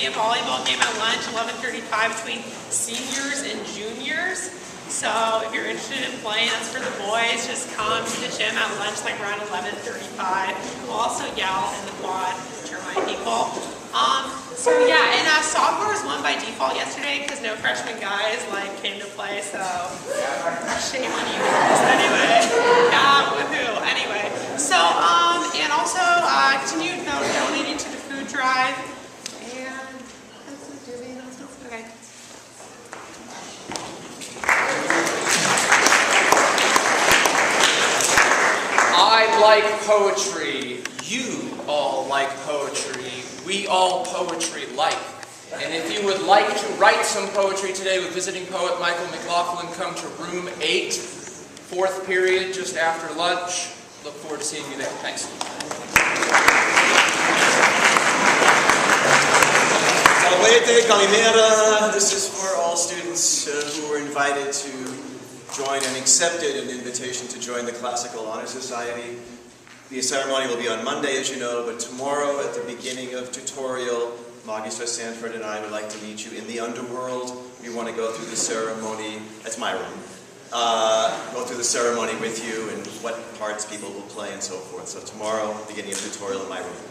a volleyball game at lunch, 11:35, between seniors and juniors. So if you're interested in playing, that's for the boys. Just come to the gym at lunch, like around 11:35. We'll also yell in the quad to remind people. So yeah, and sophomore was won by default yesterday because no freshman guys came to play. So shame on you guys. Anyway, yeah, woohoo. Anyway, so and also continue donating to the food drive. And okay. I like poetry. You all like poetry. We all poetry like. And if you would like to write some poetry today with visiting poet Michael McLaughlin, come to room 8, 4th period, just after lunch. Look forward to seeing you there. Thanks. Salvete, Calimera. This is for all students who were invited to join and accepted an invitation to join the Classical Honor Society. The ceremony will be on Monday, as you know, but tomorrow at the beginning of tutorial, Magister Sanford and I would like to meet you in the underworld. We want to go through the ceremony. That's my room. Go through the ceremony with you and what parts people will play and so forth. So tomorrow, beginning of tutorial in my room.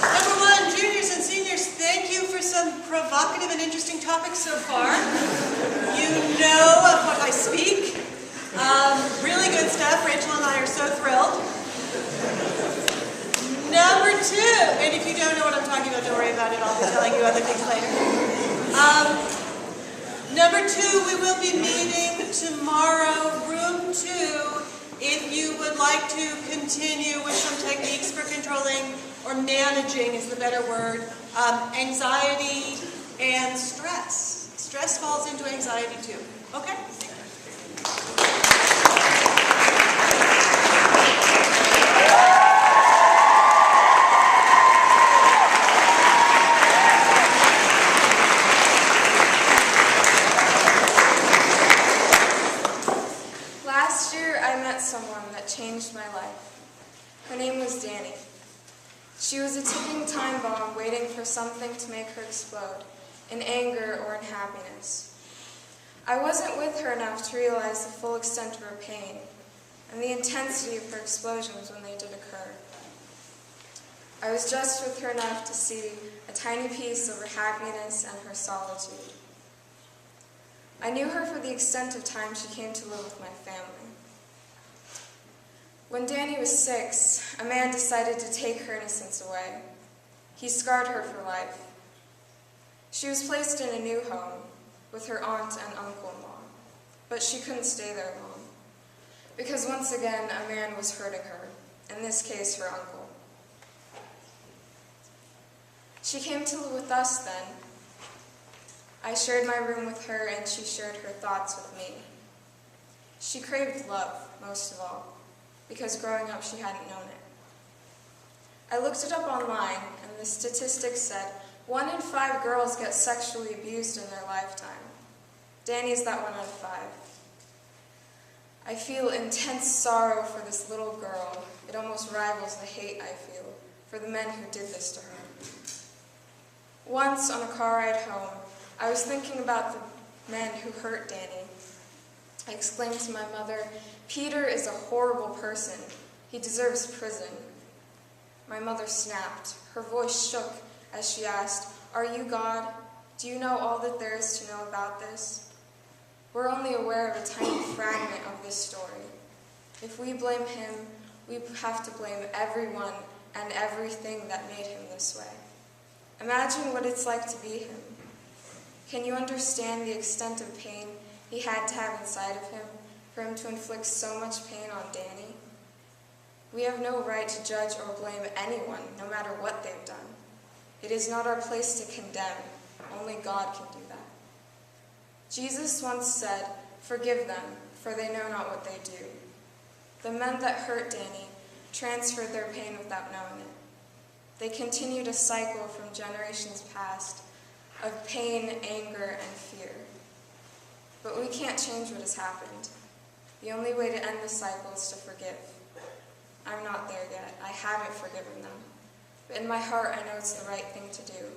Number 1, juniors and seniors, thank you for some provocative and interesting topics so far. You know of what I speak. Really good stuff. Rachel and I are so thrilled. Number 2, and if you don't know what I'm talking about, don't worry about it. I'll be telling you other things later. Number 2, we will be meeting tomorrow, room 2, if you would like to continue with some techniques for controlling, or managing is the better word, anxiety and stress. Stress falls into anxiety too. Okay? Last year, I met someone that changed my life. Her name was Danny. She was a ticking time bomb waiting for something to make her explode, in anger or in happiness. I wasn't with her enough to realize the full extent of her pain and the intensity of her explosions when they did occur. I was just with her enough to see a tiny piece of her happiness and her solitude. I knew her for the extent of time she came to live with my family. When Danny was 6, a man decided to take her innocence away. He scarred her for life. She was placed in a new home with her aunt and uncle-in-law, but she couldn't stay there long, because once again a man was hurting her, in this case her uncle. She came to live with us then. I shared my room with her and she shared her thoughts with me. She craved love, most of all, because growing up she hadn't known it. I looked it up online and the statistics said 1 in 5 girls get sexually abused in their lifetime. Danny's that 1 out of 5. I feel intense sorrow for this little girl. It almost rivals the hate I feel for the men who did this to her. Once on a car ride home, I was thinking about the men who hurt Danny. I exclaimed to my mother, "Peter is a horrible person. He deserves prison." My mother snapped. Her voice shook as she asked, "Are you God? Do you know all that there is to know about this?" We're only aware of a tiny fragment of this story. If we blame him, we have to blame everyone and everything that made him this way. Imagine what it's like to be him. Can you understand the extent of pain he had to have inside of him for him to inflict so much pain on Danny? We have no right to judge or blame anyone, no matter what they've done. It is not our place to condemn. Only God can do that. Jesus once said, "Forgive them, for they know not what they do." The men that hurt Danny transferred their pain without knowing it. They continued a cycle from generations past of pain, anger, and fear. But we can't change what has happened. The only way to end the cycle is to forgive. I'm not there yet. I haven't forgiven them. But in my heart, I know it's the right thing to do.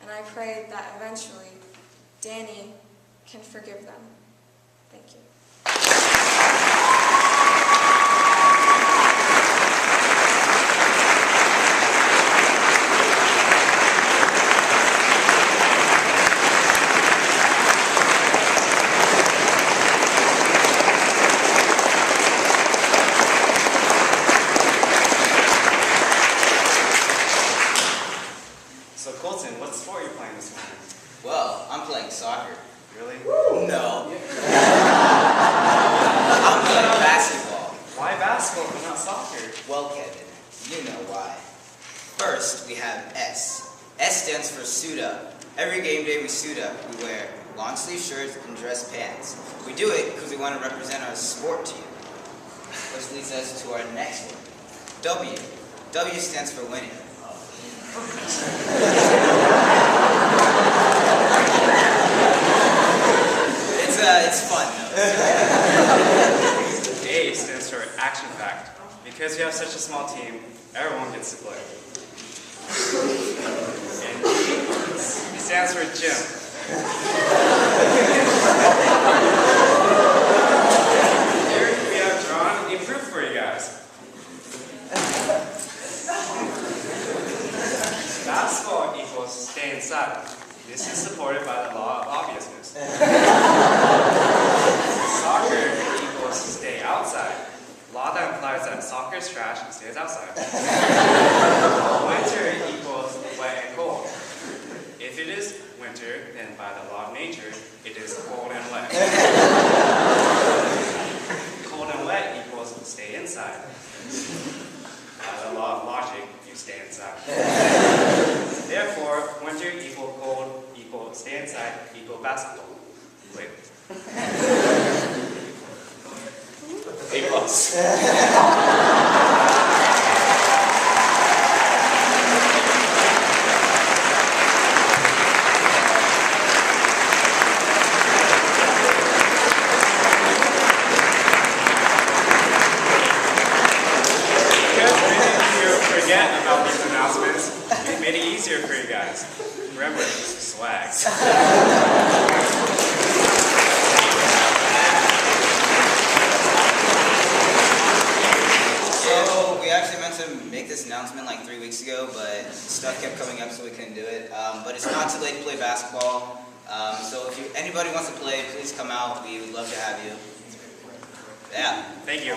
And I pray that eventually, Danny can forgive them. Thank you. So Colton, what sport are you playing this morning? Well, I'm playing soccer. Really? No. I'm playing basketball. Why basketball but not soccer? Well, Kevin, you know why. First, we have S. S stands for suit up. Every game day we suit up. We wear long sleeve shirts and dress pants. We do it because we want to represent our sport to you. Which leads us to our next one. W. W stands for winning. It's fun though. A stands for action packed. Because you have such a small team, everyone gets to play. And G stands for gym. Here we have drawn a proof for you guys. Basketball equals stay inside. This is supported by the law of obviousness. Soccer equals stay outside. Law that implies that soccer is trash and stays outside. Winter equals wet and cold. If it is winter, then by the law of nature, it is cold and wet. Cold and wet equals stay inside. By the law of logic, you stay inside. Therefore, winter equal cold equal stay inside equal basketball. Wait. A+. Because many of you forget about these announcements, we made it easier for you guys. Remember, swag. So, we actually meant to make this announcement like 3 weeks ago, but stuff kept coming up so we couldn't do it. But it's not too late to play basketball. So if anybody wants to play, please come out. We would love to have you. Yeah. Thank you.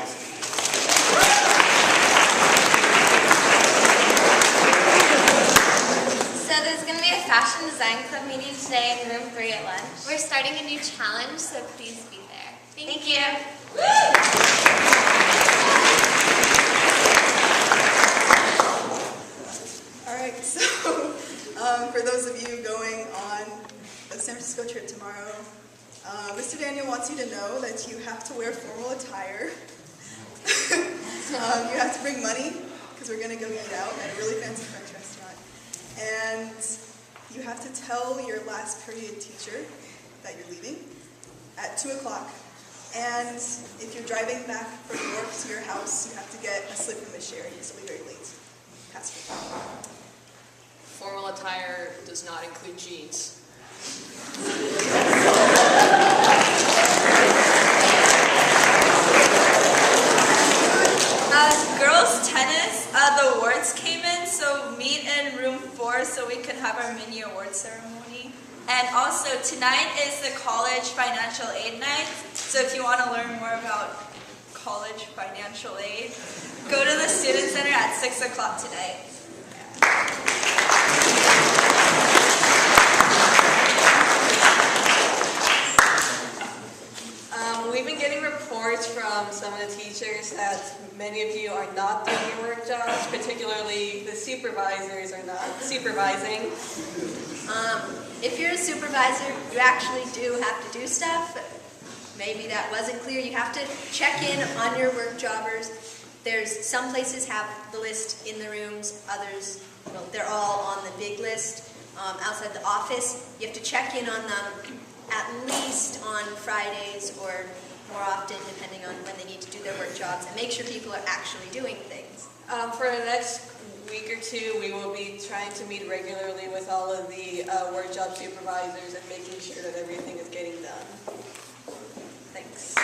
So there's going to be a fashion design club meeting today in room 3 at lunch. We're starting a new challenge, so please be there. Thank you. All right, so for those of you going on the San Francisco trip tomorrow, Mr. Daniel wants you to know that you have to wear formal attire. You have to bring money, because we're going to go eat out at a really fancy French restaurant. And you have to tell your last period teacher that you're leaving at 2 o'clock. And if you're driving back from work to your house, you have to get a slip from the Sherry, so you'll be very late. Pass me. Formal attire does not include jeans. Girls tennis, the awards came in, so meet in room 4 so we can have our mini award ceremony. And also tonight is the college financial aid night, so if you want to learn more about college financial aid, go to the student center at 6 o'clock today. We've been getting reports from some of the teachers that many of you are not doing your work jobs, particularly the supervisors are not supervising. If you're a supervisor, you actually do have to do stuff. Maybe that wasn't clear. You have to check in on your work jobbers. There's some places have the list in the rooms, others, well, they're all on the big list outside the office. You have to check in on them at least on Fridays or more often depending on when they need to do their work jobs and make sure people are actually doing things. For the next week or two, we will be trying to meet regularly with all of the work job supervisors and making sure that everything is getting done. Thanks.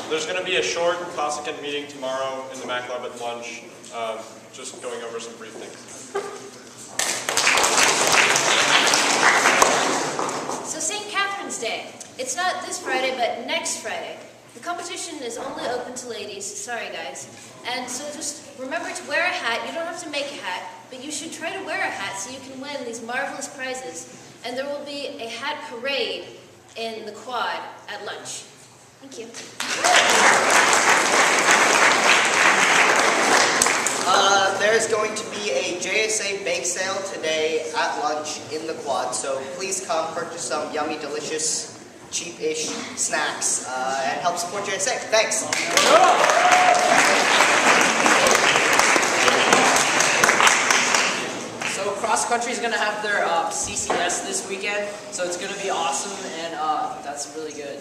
There's going to be a short Classic Ed meeting tomorrow in the Mac Lab at lunch, just going over some brief things. So St. Catherine's Day. It's not this Friday, but next Friday. The competition is only open to ladies, sorry guys. And so just remember to wear a hat. You don't have to make a hat, but you should try to wear a hat so you can win these marvelous prizes. And there will be a hat parade in the quad at lunch. Thank you. There's going to be a JSA bake sale today at lunch in the quad, so please come purchase some yummy, delicious, cheap-ish snacks and help support JSA. Thanks. So cross country is going to have their CCS this weekend, so it's going to be awesome, and that's really good.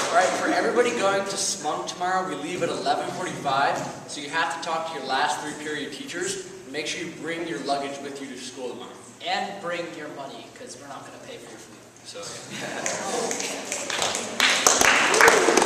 Alright, for everybody going to SMUNK tomorrow, we leave at 11:45, so you have to talk to your last 3 period teachers. Make sure you bring your luggage with you to school tomorrow. And bring your money, because we're not going to pay for your food. So.